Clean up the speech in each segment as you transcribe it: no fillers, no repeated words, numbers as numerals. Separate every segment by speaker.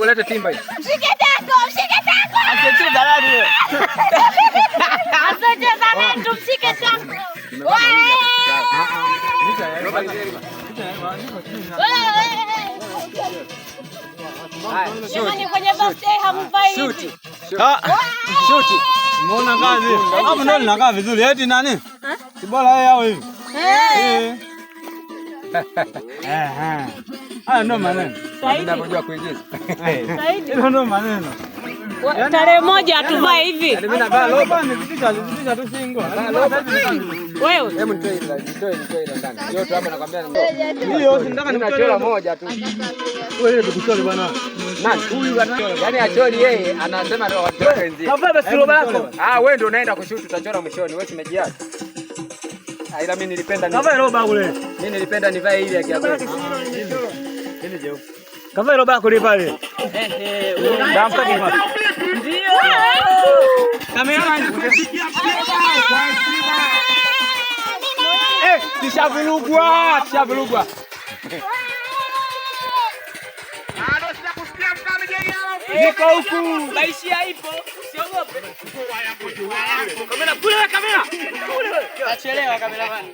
Speaker 1: lete timba hii.
Speaker 2: Mshike tako, mshike tako.
Speaker 1: Asiachie dalali hiyo.
Speaker 2: Asiachie dalali, mshike tako. Jamani, kwenye birthday hamvai hivi.
Speaker 1: Shoot.
Speaker 3: Umeona kazi? Hapo ndio linakaa vizuri. Eti nani? Si bora yeye hao hivi. Haya ndo maneno.
Speaker 1: Ninapojua kuigiza.
Speaker 3: Hilo ndo maneno.
Speaker 2: Tarehe moja tuvae hivi.
Speaker 1: Mimi navaa roba.
Speaker 3: Nizidisha tu shingo.
Speaker 2: Wewe.
Speaker 1: Hebu nitoe ile ndani. Yote hapa nakwambia
Speaker 3: Hiyo nataka
Speaker 1: nimechora moja tu.
Speaker 3: Wewe tukuchole bwana.
Speaker 1: Nani? Huyu bwana. Yaani achori yeye anasema ndio watoe wenzio.
Speaker 3: Kavaa basi roba yako.
Speaker 1: Wewe ndio unaenda kushoot utachora mwishoni. Wewe simejiacha. Ila mimi nilipenda
Speaker 3: Kavaa roba kule.
Speaker 1: Mimi nilipenda nivae ile ya kiapo.
Speaker 3: Hili jeu. Kavaa roba kule pale. Dampa ni wapi?
Speaker 2: Ndio.
Speaker 3: Kamera.
Speaker 1: Tishavurugwa.
Speaker 3: Niko huku.
Speaker 2: Maisha ipo. Usiogope.
Speaker 3: Kamera kule, kamera.
Speaker 2: Achelewa kamera bana.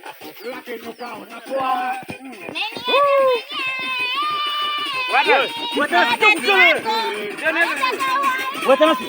Speaker 3: Watanasi.